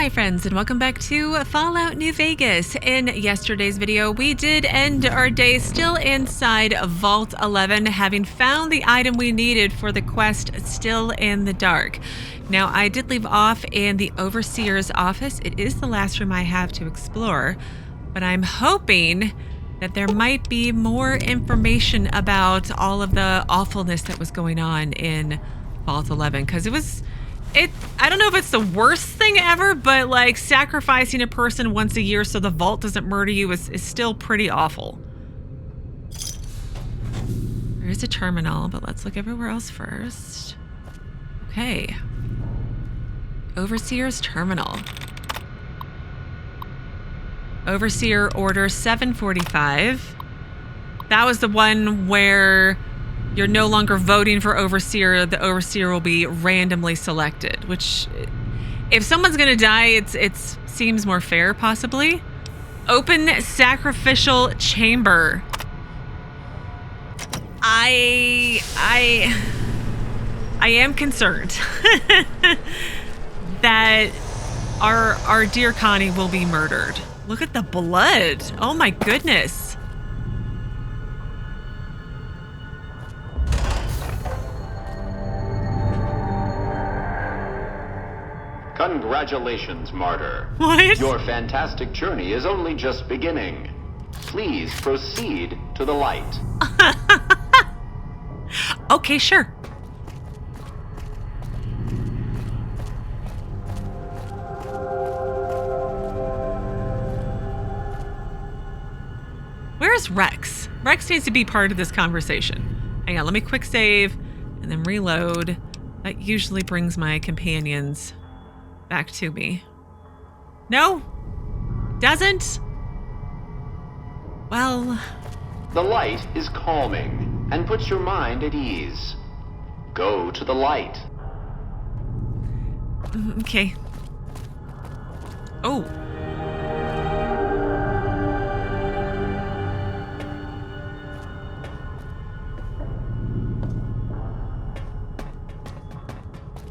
my friends, and welcome back to Fallout New Vegas. In yesterday's video, we did end our day still inside Vault 11, having found the item we needed for the quest Still in the Dark. Now, I did leave off in the Overseer's office. It is the last room I have to explore, but I'm hoping that there might be more information about all of the awfulness that was going on in Vault 11, because I don't know if it's the worst thing ever, but like sacrificing a person once a year so the vault doesn't murder you is still pretty awful. There is a terminal, but let's look everywhere else first. Okay. Overseer's terminal. Overseer order 745. That was the one where you're no longer voting for Overseer. The Overseer will be randomly selected, which, if someone's going to die, it seems more fair, possibly. Open sacrificial chamber. I am concerned that our dear Connie will be murdered. Look at the blood. Oh my goodness. Congratulations, martyr. What? Your fantastic journey is only just beginning. Please proceed to the light. Okay, sure. Where's Rex? Rex needs to be part of this conversation. Hang on, let me quick save and then reload. That usually brings my companions back to me. No? Doesn't? Well... The light is calming and puts your mind at ease. Go to the light. Okay. Oh.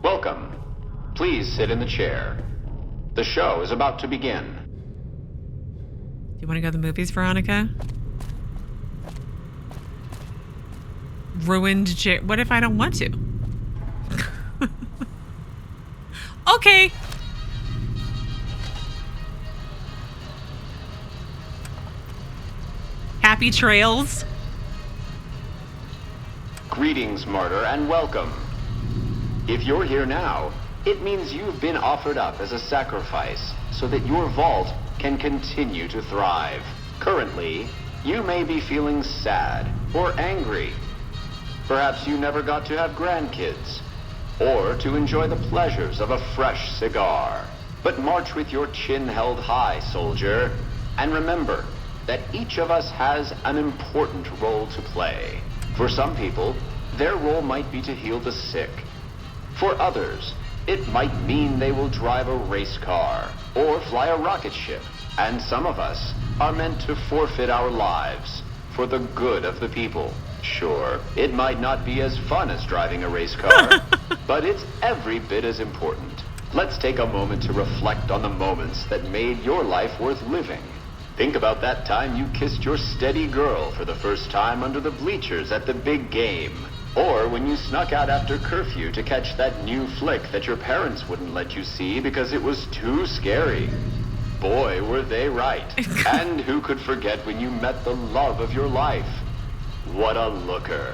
Welcome. Please sit in the chair. The show is about to begin. Do you want to go to the movies, Veronica? Ruined chair. What if I don't want to? Okay. Happy trails. Greetings, martyr, and welcome. If you're here now, it means you've been offered up as a sacrifice so that your vault can continue to thrive. Currently, you may be feeling sad or angry. Perhaps you never got to have grandkids or to enjoy the pleasures of a fresh cigar. But march with your chin held high, soldier, and remember that each of us has an important role to play. For some people, their role might be to heal the sick. For others, it might mean they will drive a race car or fly a rocket ship. And some of us are meant to forfeit our lives for the good of the people. Sure, it might not be as fun as driving a race car, but it's every bit as important. Let's take a moment to reflect on the moments that made your life worth living. Think about that time you kissed your steady girl for the first time under the bleachers at the big game. Or when you snuck out after curfew to catch that new flick that your parents wouldn't let you see because it was too scary. Boy, were they right. And who could forget when you met the love of your life? What a looker.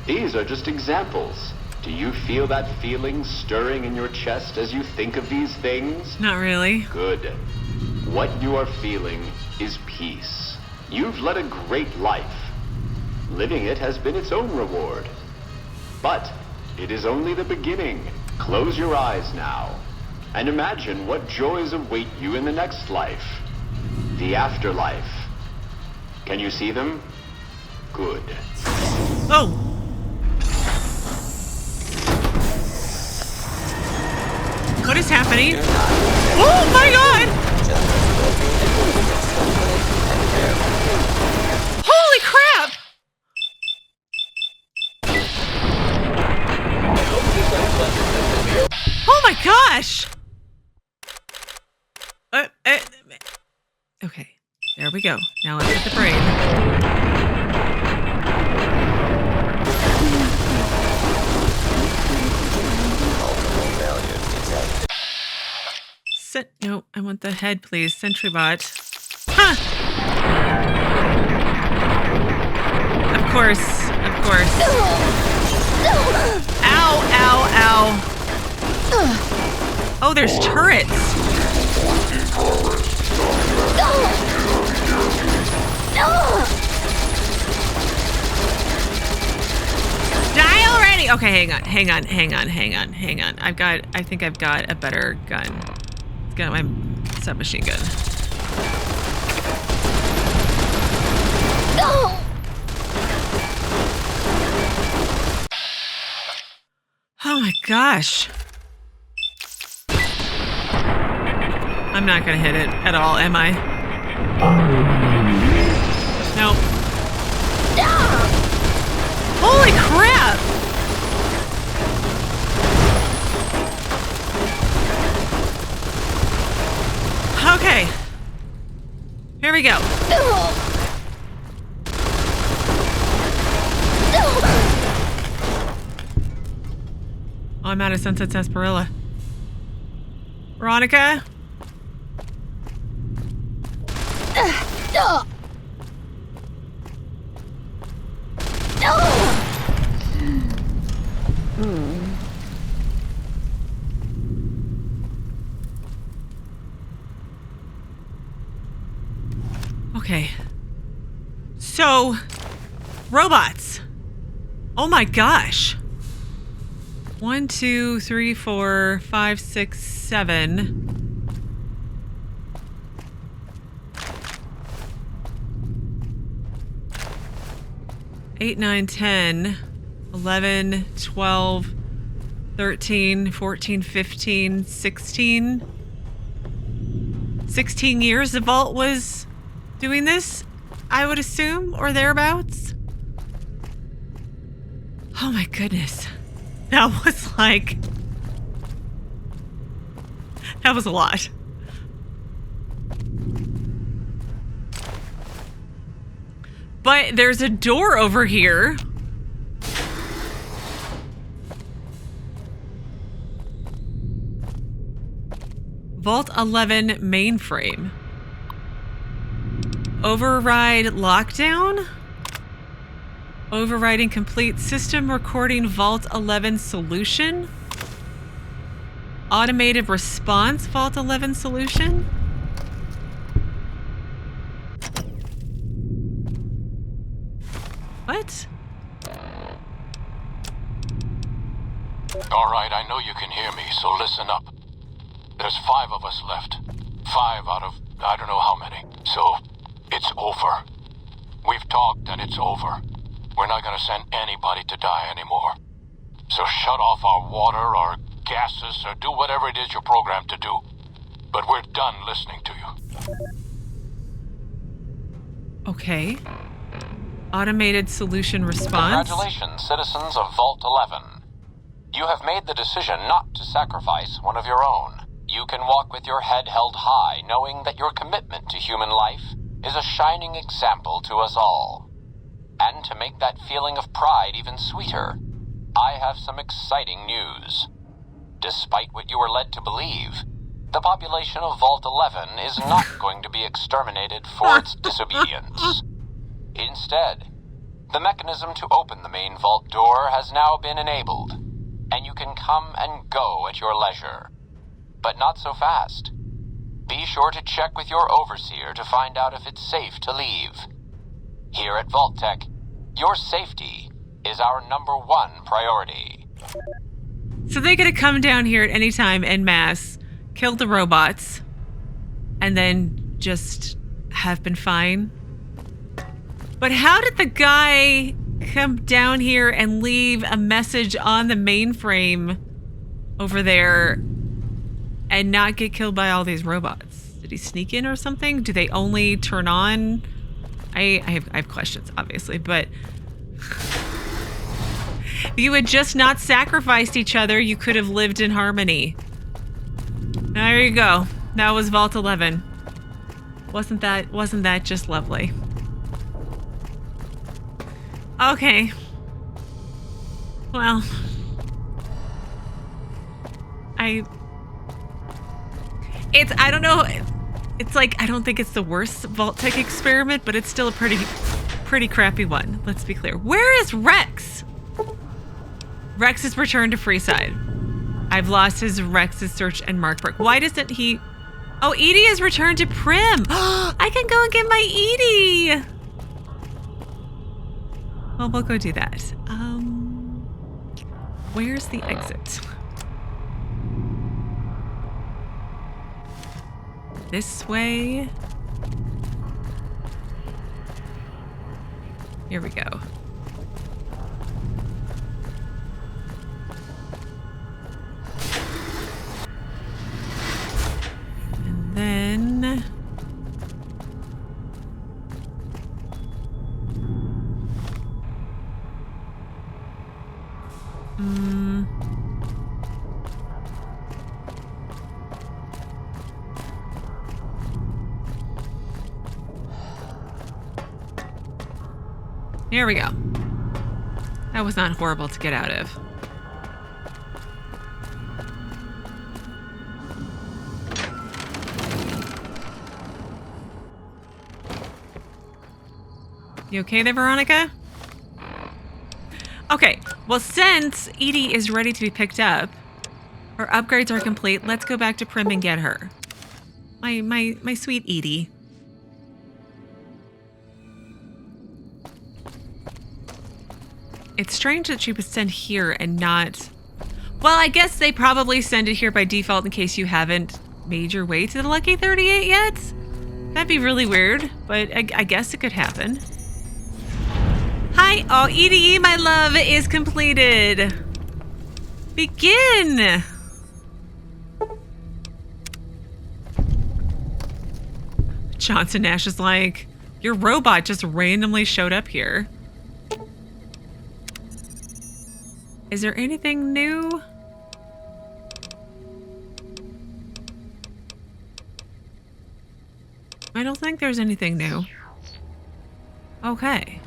These are just examples. Do you feel that feeling stirring in your chest as you think of these things? Not really. Good. What you are feeling is peace. You've led a great life. Living it has been its own reward. But it is only the beginning. Close your eyes now and imagine what joys await you in the next life. The afterlife. Can you see them? Good. Oh. What is happening? Oh my god! Holy crap! Oh my gosh! There we go. Now let's hit the brain. No, I want the head, please. Sentry bot. Huh! Of course. Of course. Ow, ow, ow. Oh, there's turrets. Die already! Okay, hang on. I think I've got a better gun. It's got my submachine gun. Oh my gosh. I'm not gonna hit it at all, am I? Nope. Holy crap! Okay. Here we go. Oh, I'm out of Sunset Sarsaparilla. Veronica? Okay. So, robots. Oh my gosh. 1, 2, 3, 4, 5, 6, 7. 8, 9, 10, 11, 12, 13, 14, 15, 16. 16 years the Vault was doing this, I would assume, or thereabouts. Oh my goodness. That was like... That was a lot. But there's a door over here. Vault 11 mainframe. Override lockdown? Overriding complete system recording Vault 11 solution? Automated response Vault 11 solution? What? All right, I know you can hear me, so listen up. There's 5 of us left. 5 out of I don't know how many. So, it's over. We've talked and it's over. We're not gonna send anybody to die anymore. So shut off our water, our gases, or do whatever it is you're programmed to do. But we're done listening to you. Okay. Automated solution response. Congratulations, citizens of Vault 11. You have made the decision not to sacrifice one of your own. You can walk with your head held high, knowing that your commitment to human life is a shining example to us all. And to make that feeling of pride even sweeter, I have some exciting news. Despite what you were led to believe, the population of Vault 11 is not going to be exterminated for its disobedience. Instead, the mechanism to open the main vault door has now been enabled, and you can come and go at your leisure. But not so fast. Be sure to check with your overseer to find out if it's safe to leave. Here at Vault-Tech, your safety is our #1 priority. So they could have come down here at any time en masse, killed the robots, and then just have been fine. But how did the guy come down here and leave a message on the mainframe over there and not get killed by all these robots? Did he sneak in or something? Do they only turn on? I have questions, obviously, but if you had just not sacrificed each other, you could have lived in harmony. There you go. That was Vault 11. Wasn't that just lovely? Okay. Well, I don't know. It's like, I don't think it's the worst Vault Tech experiment, but it's still a pretty crappy one. Let's be clear. Where is Rex? Rex has returned to Freeside. I've lost Rex's search and mark book. Why doesn't he? Oh, Edie has returned to Primm. I can go and get my Edie. Well, we'll go do that. Where's the exit? This way. Here we go. And then... Here we go. That was not horrible to get out of. You okay there, Veronica? Okay, well, since Edie is ready to be picked up, her upgrades are complete, let's go back to Primm and get her. My sweet Edie. It's strange that she was sent here and not... Well, I guess they probably send it here by default in case you haven't made your way to the Lucky 38 yet. That'd be really weird, but I guess it could happen. Hi! Oh, EDE, my love, is completed. Begin! Johnson Nash is like, your robot just randomly showed up here. Is there anything new? I don't think there's anything new. Okay.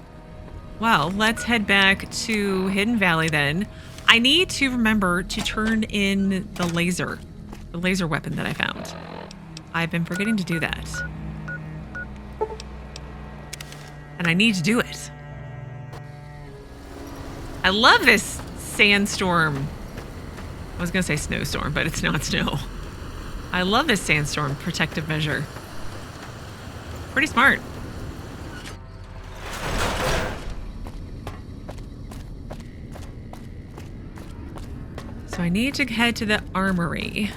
Well, let's head back to Hidden Valley then. I need to remember to turn in the laser weapon that I found. I've been forgetting to do that. And I need to do it. I love this sandstorm. I was gonna say snowstorm, but it's not snow. I love this sandstorm protective measure. Pretty smart. So I need to head to the armory.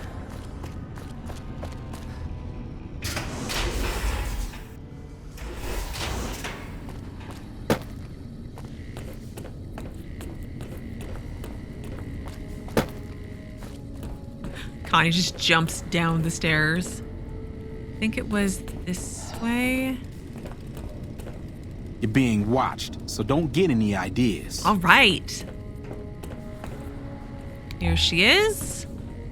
Connie just jumps down the stairs. I think it was this way. You're being watched, so don't get any ideas. All right. Here she is.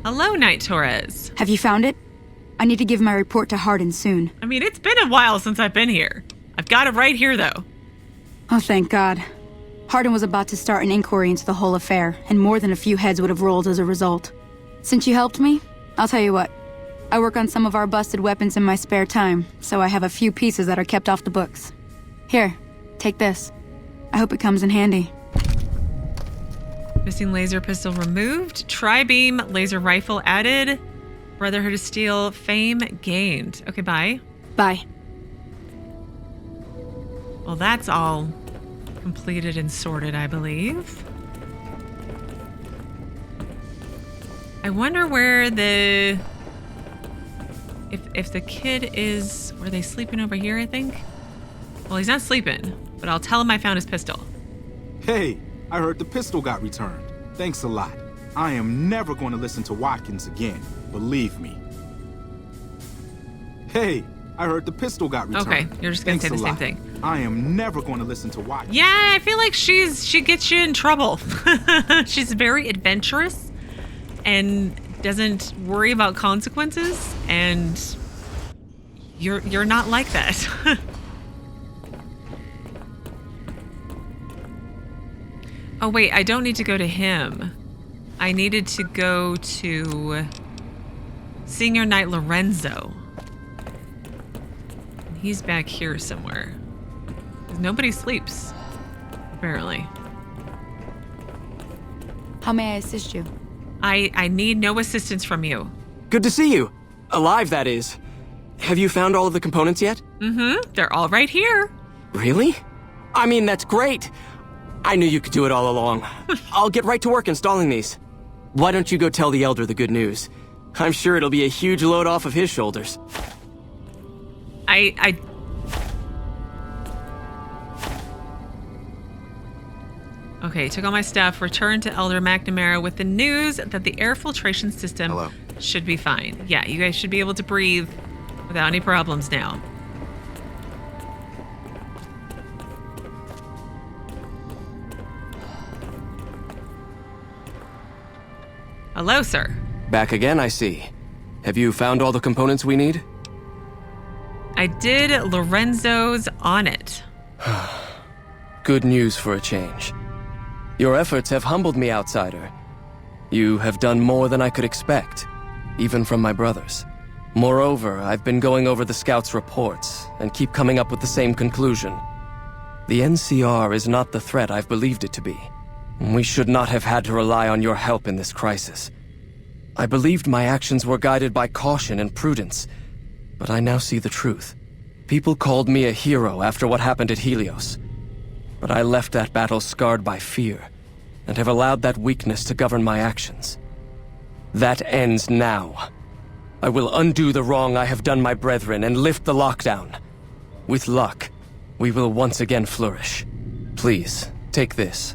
Hello, Knight Torres. Have you found it? I need to give my report to Hardin soon. I mean, it's been a while since I've been here. I've got it right here, though. Oh, thank God. Hardin was about to start an inquiry into the whole affair, and more than a few heads would have rolled as a result. Since you helped me, I'll tell you what. I work on some of our busted weapons in my spare time, so I have a few pieces that are kept off the books. Here, take this. I hope it comes in handy. Missing laser pistol removed. Tri-beam laser rifle added. Brotherhood of Steel fame gained. Okay, bye. Bye. Well, that's all completed and sorted, I believe. I wonder where the... If the kid is... Were they sleeping over here, I think? Well, he's not sleeping, but I'll tell him I found his pistol. Hey, I heard the pistol got returned. Thanks a lot. I am never going to listen to Watkins again. Believe me. Hey, I heard the pistol got returned. Okay, you're just going to say the same thing. I am never going to listen to Watkins. Yeah, I feel like she gets you in trouble. She's very adventurous and doesn't worry about consequences, and You're not like that. Oh wait, I don't need to go to him. I needed to go to Senior Knight Lorenzo. He's back here somewhere. Nobody sleeps, apparently. How may I assist you? I need no assistance from you. Good to see you. Alive, that is. Have you found all of the components yet? Mm-hmm. They're all right here. Really? I mean, that's great. I knew you could do it all along. I'll get right to work installing these. Why don't you go tell the Elder the good news? I'm sure it'll be a huge load off of his shoulders. Okay, took all my stuff, returned to Elder McNamara with the news that the air filtration system should be fine. Yeah, you guys should be able to breathe without any problems now. Hello, sir. Back again, I see. Have you found all the components we need? I did Lorenzo's on it. Good news for a change. Your efforts have humbled me, outsider. You have done more than I could expect, even from my brothers. Moreover, I've been going over the scouts' reports and keep coming up with the same conclusion. The NCR is not the threat I've believed it to be. We should not have had to rely on your help in this crisis. I believed my actions were guided by caution and prudence, but I now see the truth. People called me a hero after what happened at Helios, but I left that battle scarred by fear, and have allowed that weakness to govern my actions. That ends now. I will undo the wrong I have done my brethren and lift the lockdown. With luck, we will once again flourish. Please, take this.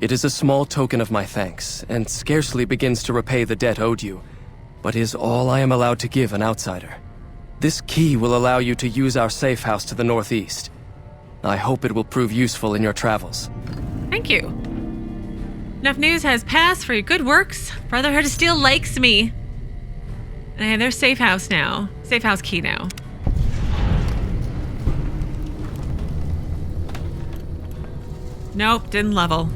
It is a small token of my thanks, and scarcely begins to repay the debt owed you, but is all I am allowed to give an outsider. This key will allow you to use our safe house to the northeast. I hope it will prove useful in your travels. Thank you. Enough news has passed for your good works. Brotherhood of Steel likes me. And I have their safe house now. Safe house key now. Nope, didn't level.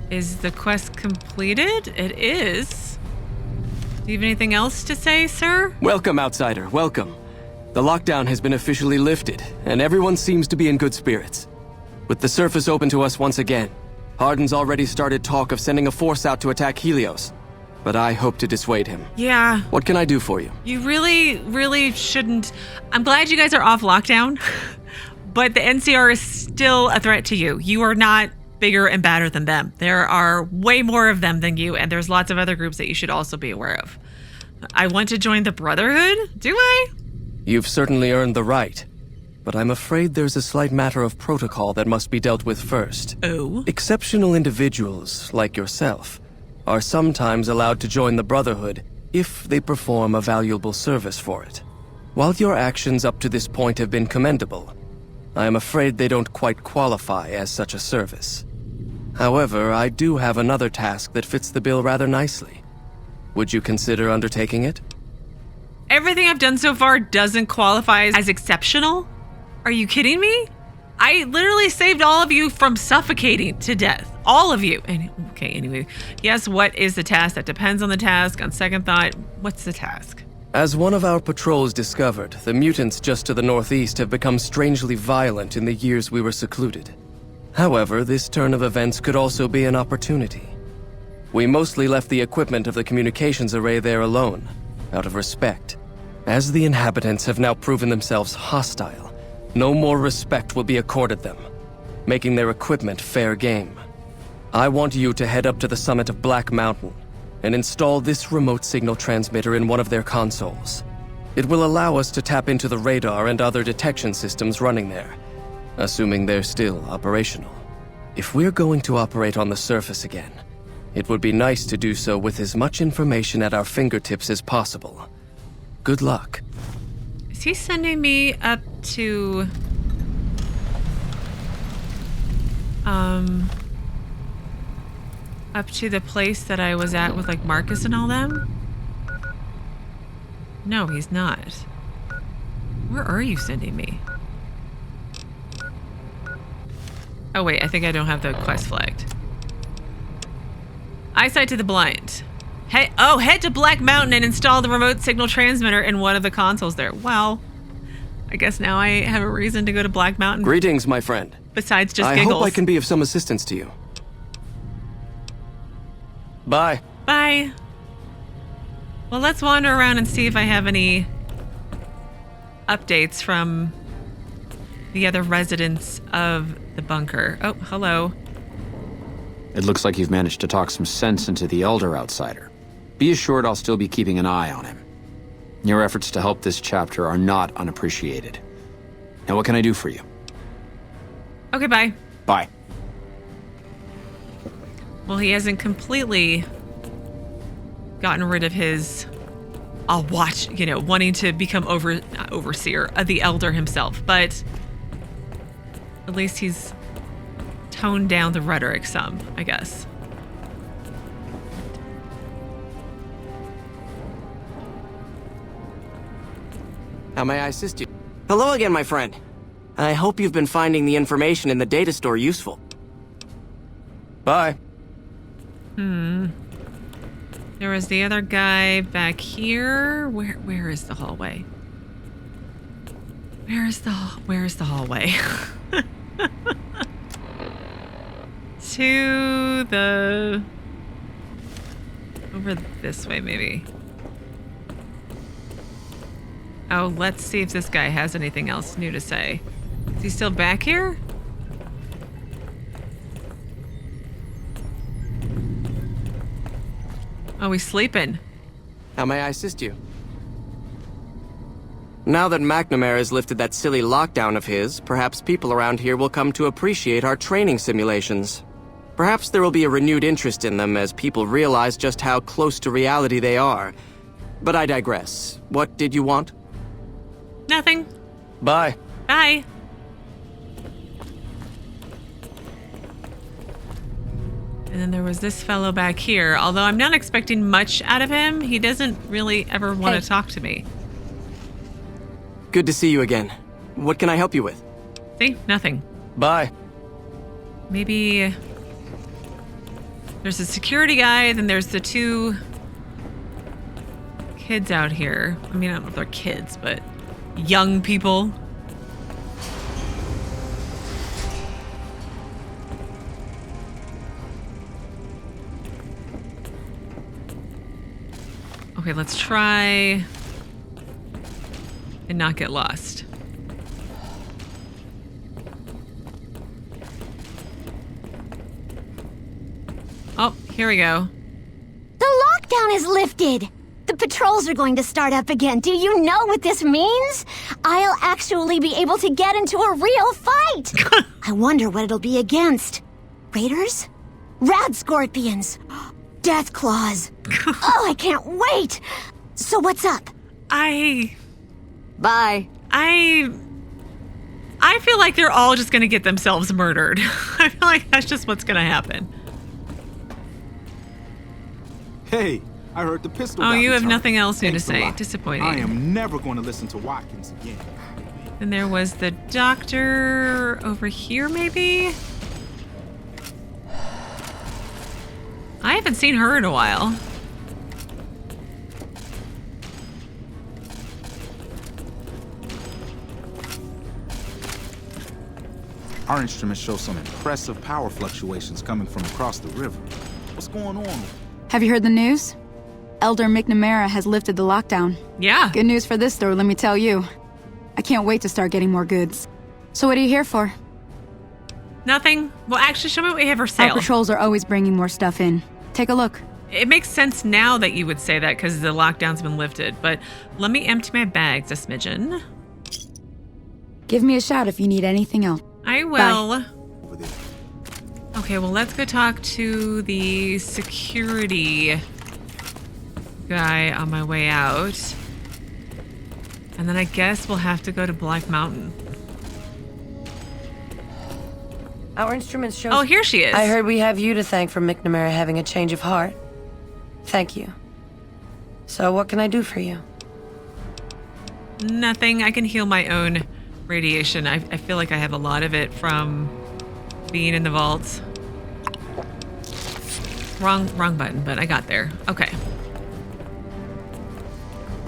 Is the quest completed? It is. Do you have anything else to say, sir? Welcome, outsider, welcome. The lockdown has been officially lifted, and everyone seems to be in good spirits. With the surface open to us once again, Hardin's already started talk of sending a force out to attack Helios, but I hope to dissuade him. Yeah. What can I do for you? You really shouldn't. I'm glad you guys are off lockdown, but the NCR is still a threat to you. You are not bigger and badder than them. There are way more of them than you, and there's lots of other groups that you should also be aware of. I want to join the Brotherhood? Do I? You've certainly earned the right, but I'm afraid there's a slight matter of protocol that must be dealt with first. Oh? Exceptional individuals, like yourself, are sometimes allowed to join the Brotherhood if they perform a valuable service for it. While your actions up to this point have been commendable, I am afraid they don't quite qualify as such a service. However, I do have another task that fits the bill rather nicely. Would you consider undertaking it? Everything I've done so far doesn't qualify as exceptional? Are you kidding me? I literally saved all of you from suffocating to death. All of you. Okay, anyway. Yes, what is the task? That depends on the task. On second thought, what's the task? As one of our patrols discovered, the mutants just to the northeast have become strangely violent in the years we were secluded. However, this turn of events could also be an opportunity. We mostly left the equipment of the communications array there alone, out of respect. As the inhabitants have now proven themselves hostile, no more respect will be accorded them, making their equipment fair game. I want you to head up to the summit of Black Mountain and install this remote signal transmitter in one of their consoles. It will allow us to tap into the radar and other detection systems running there, assuming they're still operational. If we're going to operate on the surface again, it would be nice to do so with as much information at our fingertips as possible. Good luck. Is he sending me up to... up to the place that I was at with, like, Marcus and all them? No, he's not. Where are you sending me? Oh wait, I think I don't have the quest flagged. Eyesight to the blind. Head to Black Mountain and install the remote signal transmitter in one of the consoles there. Well, I guess now I have a reason to go to Black Mountain. Greetings, my friend. Besides just I giggles. hope I can be of some assistance to you. Bye. Bye. Well, let's wander around and see if I have any updates from the other residents of the bunker. Oh, hello. It looks like you've managed to talk some sense into the Elder Outsider. Be assured I'll still be keeping an eye on him. Your efforts to help this chapter are not unappreciated. Now what can I do for you? Okay, bye. Bye. Well, he hasn't completely gotten rid of his, wanting to become overseer of the Elder himself, but at least he's toned down the rhetoric some, I guess. How may I assist you? Hello again, my friend. I hope you've been finding the information in the data store useful. Bye. There was the other guy back here. Where is the hallway? Where is the hallway? To the... over this way, maybe. Oh, let's see if this guy has anything else new to say. Is he still back here? Oh, he's sleeping. How may I assist you? Now that McNamara has lifted that silly lockdown of his, perhaps people around here will come to appreciate our training simulations. Perhaps there will be a renewed interest in them as people realize just how close to reality they are. But I digress. What did you want? Nothing. Bye. Bye. And then there was this fellow back here. Although I'm not expecting much out of him, he doesn't really ever want to talk to me. Good to see you again. What can I help you with? See? Nothing. Bye. Maybe there's a security guy, then there's the two kids out here. I mean, I don't know if they're kids, but young people. Okay, let's try and not get lost. Oh, here we go. The lockdown is lifted! The patrols are going to start up again. Do you know what this means? I'll actually be able to get into a real fight! I wonder what it'll be against. Raiders? Rad scorpions? Death claws? Oh, I can't wait! So what's up? Bye. I feel like they're all just gonna get themselves murdered. I feel like that's just what's gonna happen. Hey, I heard the pistol. Oh, got you have returned. nothing else new to Thanks a say. lot. Disappointing. I am never going to listen to Watkins again. And there was the doctor over here, maybe? I haven't seen her in a while. Our instruments show some impressive power fluctuations coming from across the river. What's going on? Have you heard the news? Elder McNamara has lifted the lockdown. Yeah. Good news for this store, let me tell you. I can't wait to start getting more goods. So what are you here for? Nothing. Well, actually, show me what we have for sale. Our patrols are always bringing more stuff in. Take a look. It makes sense now that you would say that because the lockdown's been lifted, but let me empty my bags a smidgen. Give me a shout if you need anything else. I will. Over there. Okay, well, let's go talk to the security guy on my way out. And then I guess we'll have to go to Black Mountain. Our instruments show... Oh, here she is. I heard we have you to thank for McNamara having a change of heart. Thank you. So what can I do for you? Nothing. I can heal my own radiation. I feel like I have a lot of it from being in the vaults. Wrong button, but I got there. Okay.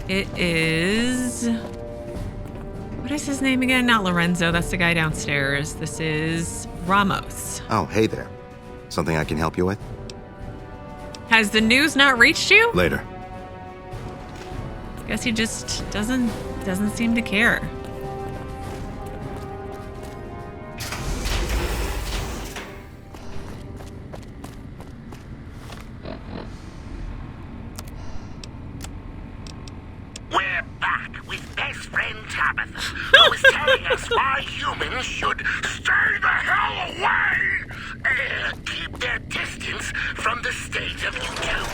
It is... What is his name again? Not Lorenzo. That's the guy downstairs. This is Ramos. Oh, hey there. Something I can help you with? Has the news not reached you? Later. Guess he just doesn't seem to care. We're back with best friend Tabitha, who is telling us why humans should stay the hell away and keep their distance from the state of utopia.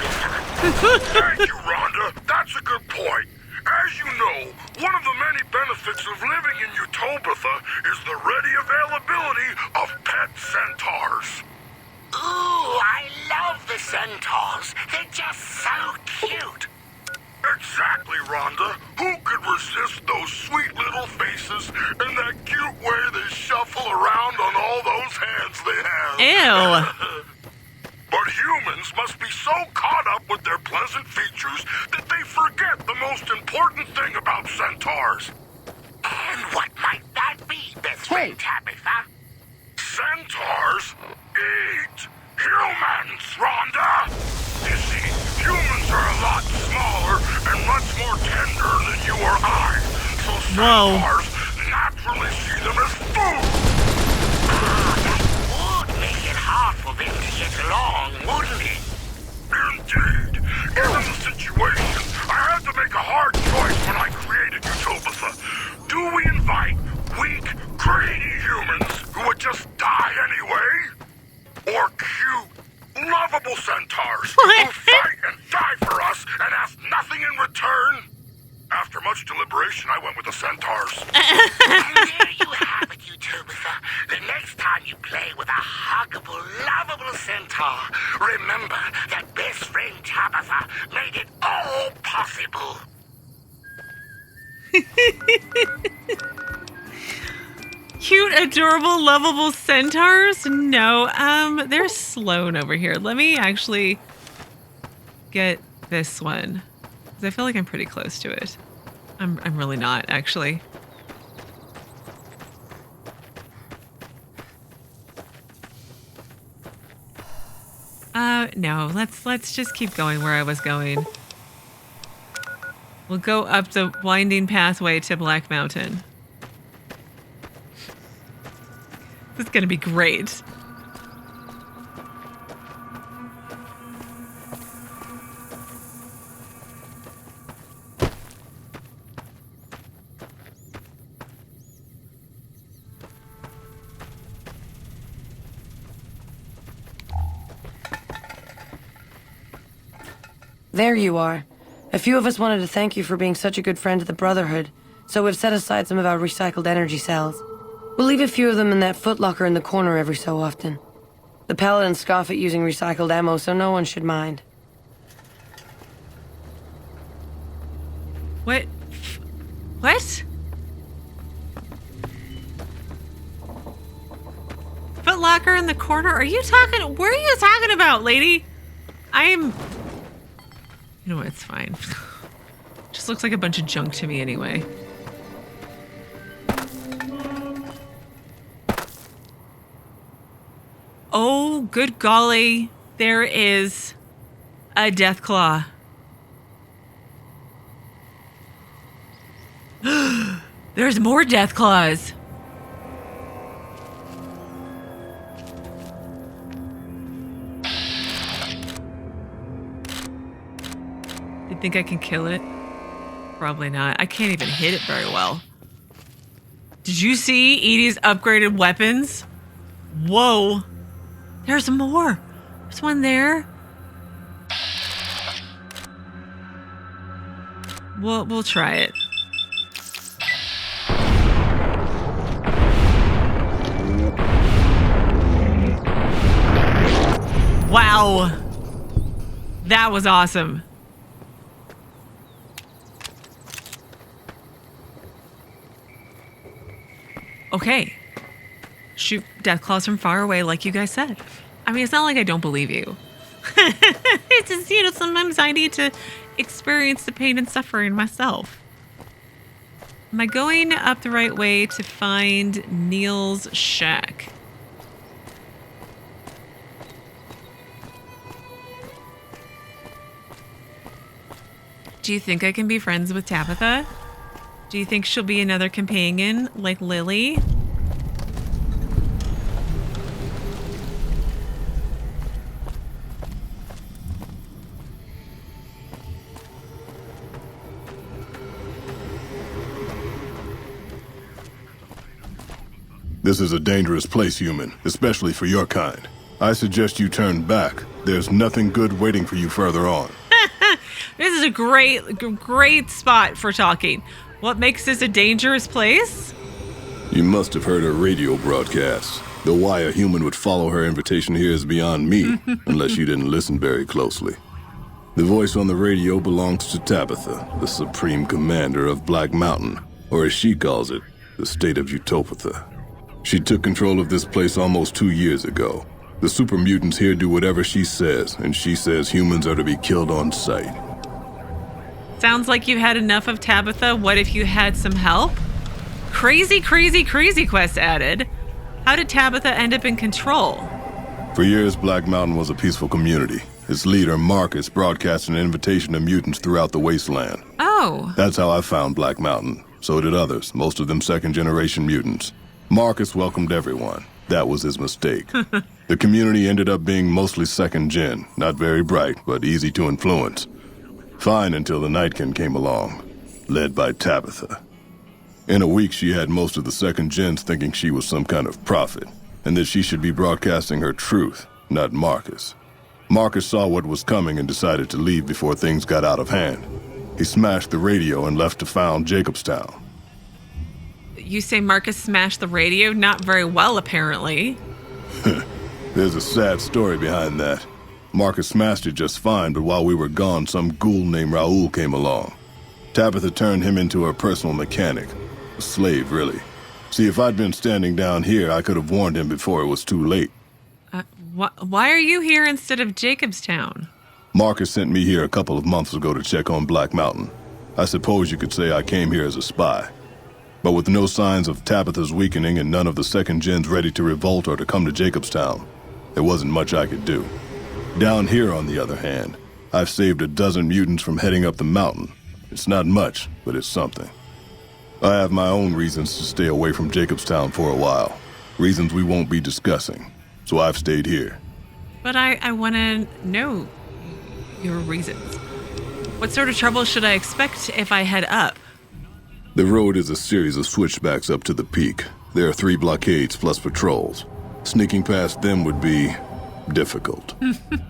Thank you, Rhonda. That's a good point. As you know, one of the many benefits of living in Utopia is the ready availability of pet centaurs. Ooh, I love the centaurs. They're just so cute. Exactly, Rhonda. Who could resist those sweet little faces and that cute way they shuffle around on all those hands they have? Ew. But humans must be so caught up with their pleasant features that they forget the most important thing about centaurs. And what might that be, best friend Tabitha? Centaurs eat humans, Rhonda! You see, humans are a lot smaller and much more tender than you or I, so centaurs naturally see them as food. That would make it hard for them to get along, wouldn't it? Indeed. Given the situation, I had to make a hard choice when I created Utopia. Do we invite weak, greedy humans who would just die anyway? Or cute, lovable centaurs who fight and die for us and ask nothing in return? After much deliberation, I went with the centaurs. And there you have it, Utopia. The next time you play with a huggable, lovable centaur, remember that best friend Tabitha made it all possible. Cute, adorable, lovable centaurs? No, there's Sloan over here. Let me actually get this one. Because I feel like I'm pretty close to it. I'm really not, actually. No, let's just keep going where I was going. We'll go up the winding pathway to Black Mountain. This is gonna be great. There you are. A few of us wanted to thank you for being such a good friend to the Brotherhood, so we've set aside some of our recycled energy cells. We'll leave a few of them in that footlocker in the corner every so often. The Paladins scoff at using recycled ammo, so no one should mind. What? What? Footlocker in the corner? Are you talking? Where are you talking about, lady? You know what? It's fine. Just looks like a bunch of junk to me anyway. Oh, good golly. There is a death claw. There's more death claws. You think I can kill it? Probably not. I can't even hit it very well. Did you see Edie's upgraded weapons? Whoa. There's more. There's one there. We'll try it. Wow. That was awesome. Okay. Shoot death claws from far away, like you guys said. I mean, it's not like I don't believe you. It's just, you know, sometimes I need to experience the pain and suffering myself. Am I going up the right way to find Niel's shack? Do you think I can be friends with Tabitha? Do you think she'll be another companion like Lily? This is a dangerous place, human, especially for your kind. I suggest you turn back. There's nothing good waiting for you further on. This is a great spot for talking. What makes this a dangerous place? You must have heard her radio broadcasts. Though why a human would follow her invitation here is beyond me, unless you didn't listen very closely. The voice on the radio belongs to Tabitha, the supreme commander of Black Mountain, or as she calls it, the state of Utopatha. She took control of this place almost 2 years ago. The super mutants here do whatever she says, and she says humans are to be killed on sight. Sounds like you've had enough of Tabitha. What if you had some help? Crazy quest added. How did Tabitha end up in control? For years, Black Mountain was a peaceful community. Its leader, Marcus, broadcast an invitation to mutants throughout the Wasteland. Oh. That's how I found Black Mountain. So did others, most of them second-generation mutants. Marcus welcomed everyone. That was his mistake. The community ended up being mostly second-gen, not very bright, but easy to influence. Fine until the Nightkin came along, led by Tabitha. In a week, she had most of the second-gens thinking she was some kind of prophet, and that she should be broadcasting her truth, not Marcus. Marcus saw what was coming and decided to leave before things got out of hand. He smashed the radio and left to found Jacobstown. You say Marcus smashed the radio? Not very well, apparently. There's a sad story behind that. Marcus smashed it just fine, but while we were gone, some ghoul named Raoul came along. Tabitha turned him into her personal mechanic. A slave, really. See, if I'd been standing down here, I could have warned him before it was too late. Why are you here instead of Jacobstown? Marcus sent me here a couple of months ago to check on Black Mountain. I suppose you could say I came here as a spy. But with no signs of Tabitha's weakening and none of the second gens ready to revolt or to come to Jacobstown, there wasn't much I could do. Down here, on the other hand, I've saved a dozen mutants from heading up the mountain. It's not much, but it's something. I have my own reasons to stay away from Jacobstown for a while. Reasons we won't be discussing. So I've stayed here. But I want to know your reasons. What sort of trouble should I expect if I head up? The road is a series of switchbacks up to the peak. There are 3 blockades plus patrols. Sneaking past them would be difficult.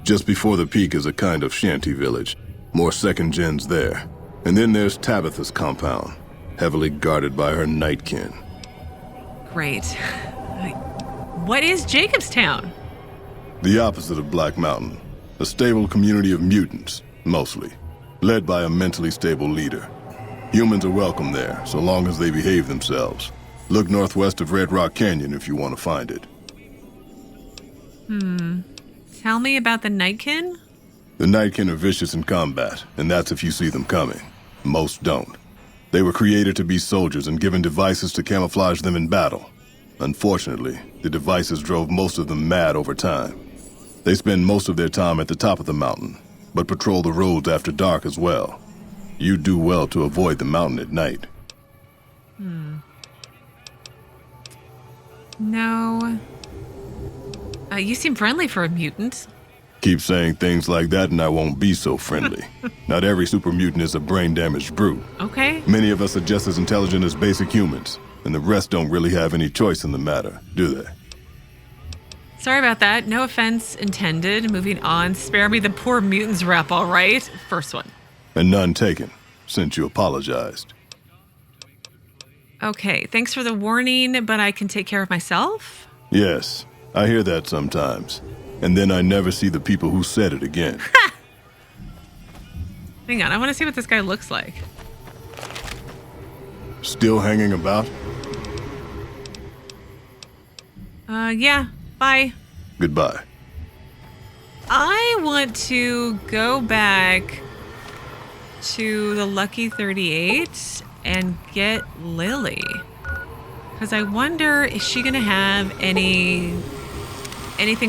Just before the peak is a kind of shanty village. More second gens there. And then there's Tabitha's compound, heavily guarded by her nightkin. Great. What is Jacobstown? The opposite of Black Mountain. A stable community of mutants, mostly. Led by a mentally stable leader. Humans are welcome there, so long as they behave themselves. Look northwest of Red Rock Canyon if you want to find it. Tell me about the Nightkin? The Nightkin are vicious in combat, and that's if you see them coming. Most don't. They were created to be soldiers and given devices to camouflage them in battle. Unfortunately, the devices drove most of them mad over time. They spend most of their time at the top of the mountain, but patrol the roads after dark as well. You do well to avoid the mountain at night. No. You seem friendly for a mutant. Keep saying things like that and I won't be so friendly. Not every super mutant is a brain-damaged brute. Okay. Many of us are just as intelligent as basic humans, and the rest don't really have any choice in the matter, do they? Sorry about that. No offense intended. Moving on. Spare me the poor mutants rep, all right? First one. And none taken, since you apologized. Okay, thanks for the warning, but I can take care of myself? Yes, I hear that sometimes. And then I never see the people who said it again. Hang on, I want to see what this guy looks like. Still hanging about? Yeah, bye. Goodbye. I want to go back to the Lucky 38 and get Lily. Because I wonder, is she going to have anything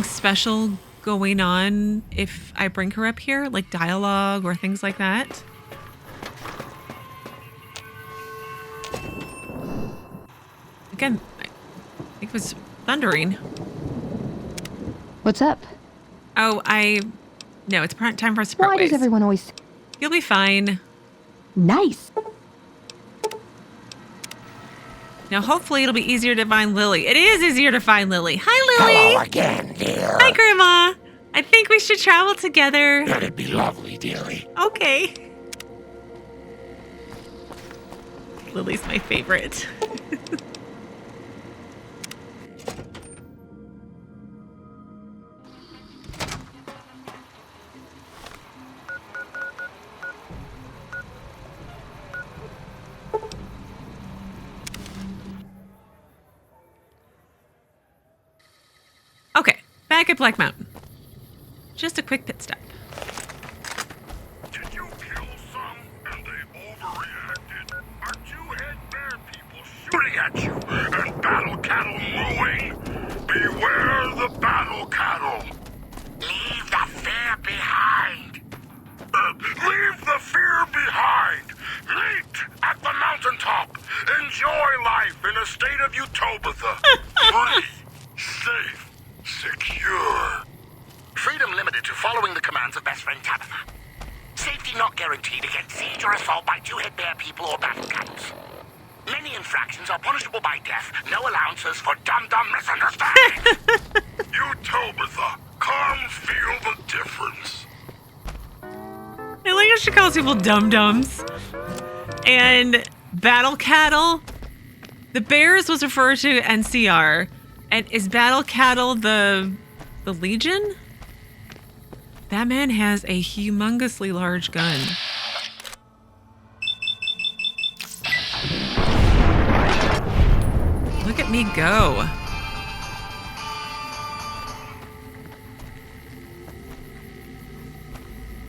special going on if I bring her up here? Like dialogue or things like that? Again, I think it was thundering. What's up? Oh, no, it's time for us to part Why ways. does everyone always... You'll be fine. Nice. Now, hopefully it'll be easier to find Lily. It is easier to find Lily. Hi, Lily. Hello again, dear. Hi, Grandma. I think we should travel together. That'd be lovely, dearie. Okay. Lily's my favorite. Okay, back at Black Mountain. Just a quick pit stop. Did you kill some and they overreacted? Are two-head bear people shooting at you and battle cattle mooing? Beware the battle cattle. Leave the fear behind. Leave the fear behind. Meet at the mountaintop. Enjoy life in a state of utopia. Free, safe, secure. Freedom limited to following the commands of best friend Tabitha. Safety not guaranteed against siege or assault by two-head bear people or battle cattle. Many infractions are punishable by death. No allowances for dumb misunderstanding. Utopia, come feel the difference. I like how she calls people dum-dums. And battle cattle. The bears was referred to NCR. And is battle cattle the Legion? That man has a humongously large gun. Look at me go.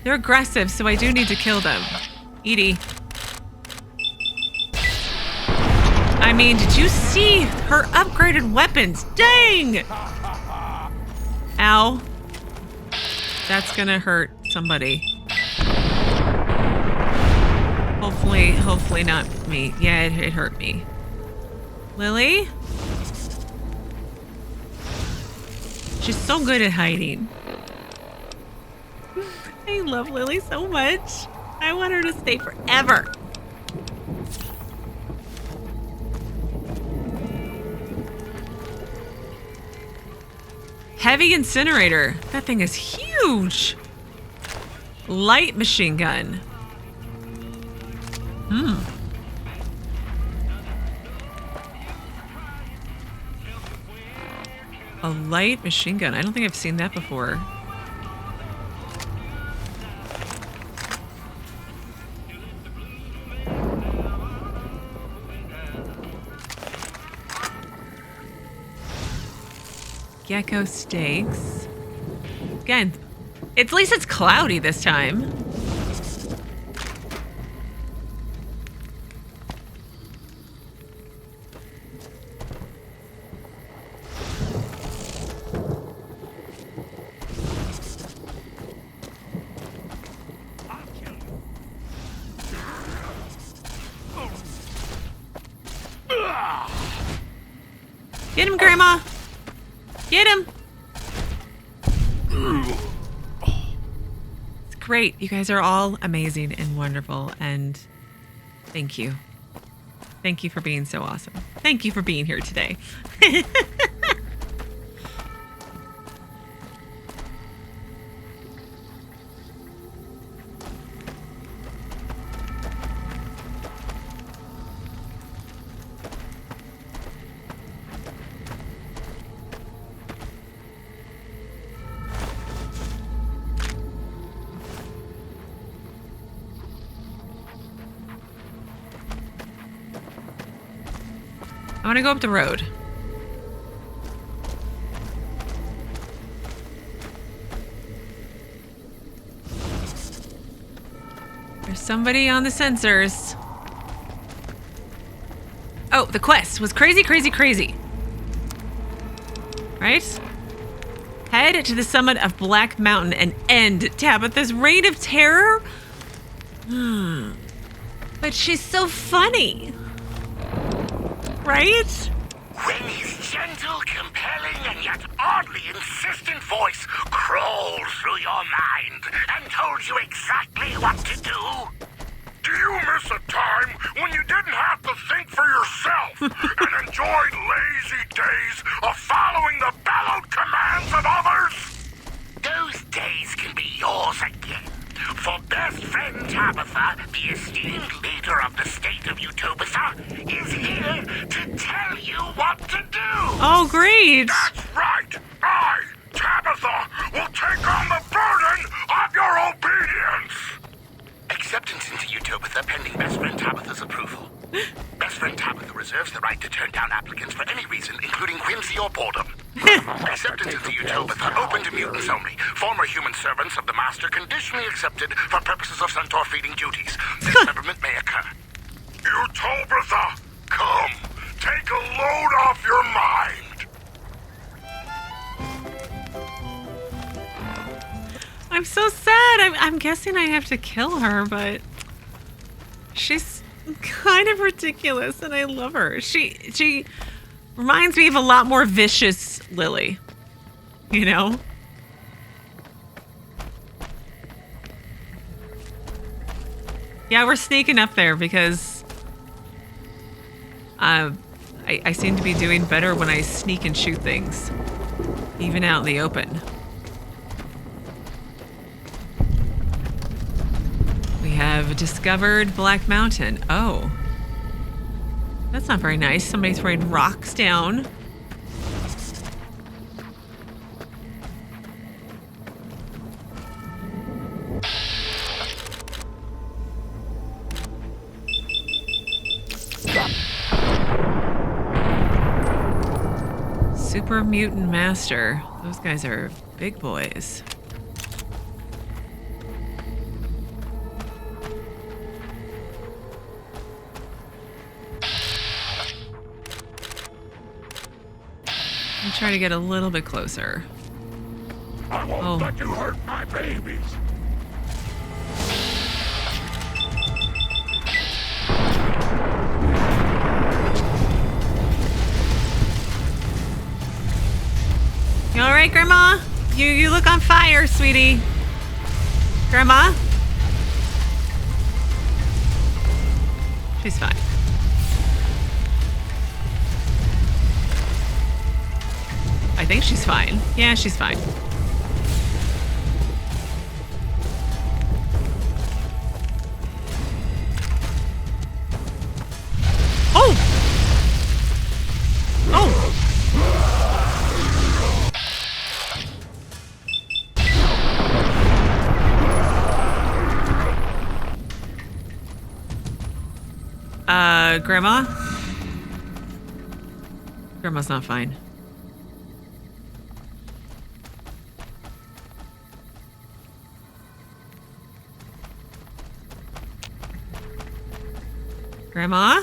They're aggressive, so I do need to kill them. Edie. I mean, did you see her upgraded weapons? Dang! Ow. That's gonna hurt somebody. Hopefully not me. Yeah, it hurt me. Lily? She's so good at hiding. I love Lily so much. I want her to stay forever. Heavy incinerator. That thing is huge. Light machine gun. A light machine gun. I don't think I've seen that before. Gecko steaks. Again, at least it's cloudy this time. Get him, Grandma! Get him! It's great. You guys are all amazing and wonderful, and thank you. Thank you for being so awesome. Thank you for being here today. I want to go up the road. There's somebody on the sensors. Oh, the quest was crazy, crazy, crazy. Right? Head to the summit of Black Mountain and end Tabitha's reign of terror? But she's so funny. Right? When his gentle, compelling, and yet oddly insistent voice crawled through your mind and told you exactly what to do. Do you miss a time when you didn't have to think for yourself and enjoyed lazy days of following the bellowed commands of others? Those days can be yours again. For best friend Tabitha, the esteemed leader of the state of Utopia, is here to tell you what to do. Oh, great. That's right. I, Tabitha, will take on the burden of your obedience. Acceptance into Utopia pending best friend Tabitha's approval. Best friend Tabitha reserves the right to turn down applicants for any reason, including whimsy or boredom. Acceptance into Utopia open to mutants only. Former human servants of the Master conditionally accepted for purposes of centaur feeding duties. Dismemberment may occur. Utopia, come. Take a load off your mind. I'm so sad. I'm guessing I have to kill her, but she's kind of ridiculous and I love her. She reminds me of a lot more vicious Lily. You know? Yeah, we're sneaking up there because I seem to be doing better when I sneak and shoot things, even out in the open. We have discovered Black Mountain. Oh. That's not very nice. Somebody throwing rocks down. Super Mutant Master. Those guys are big boys. I'm trying to get a little bit closer. I won't let you hurt my babies. You all right, Grandma? You look on fire, sweetie. Grandma? She's fine. I think she's fine. Yeah, she's fine. Oh! Oh! Grandma? Grandma's not fine. Grandma?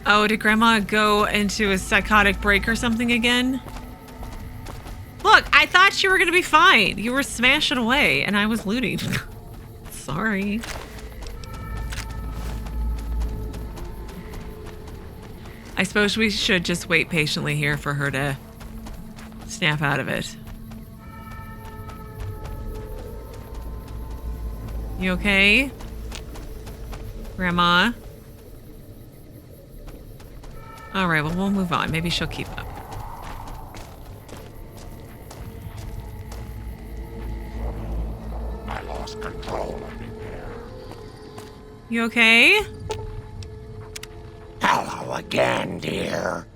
Oh, did Grandma go into a psychotic break or something again? Look, I thought you were gonna be fine. You were smashing away, and I was looting. Sorry. I suppose we should just wait patiently here for her to snap out of it. You okay? Grandma? All right, well, we'll move on. Maybe she'll keep up. I lost control of it there. You okay? Hello again, dear.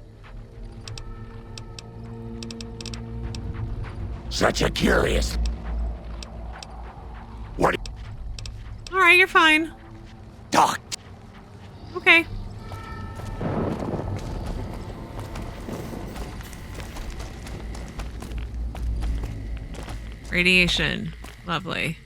Such a curious. What? All right, you're fine. Doc. Okay. Radiation. Lovely.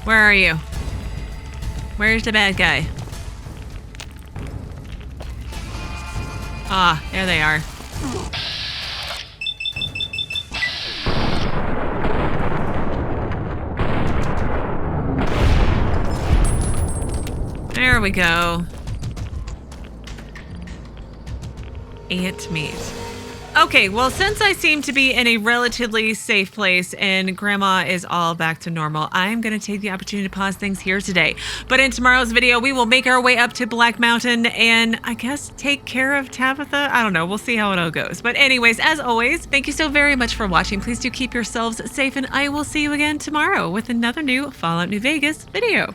Where are you? Where's the bad guy? Ah, there they are. There we go. Ant meat. Okay, well, since I seem to be in a relatively safe place and Grandma is all back to normal, I'm going to take the opportunity to pause things here today. But in tomorrow's video, we will make our way up to Black Mountain and I guess take care of Tabitha. I don't know. We'll see how it all goes. But anyways, as always, thank you so very much for watching. Please do keep yourselves safe and I will see you again tomorrow with another new Fallout New Vegas video.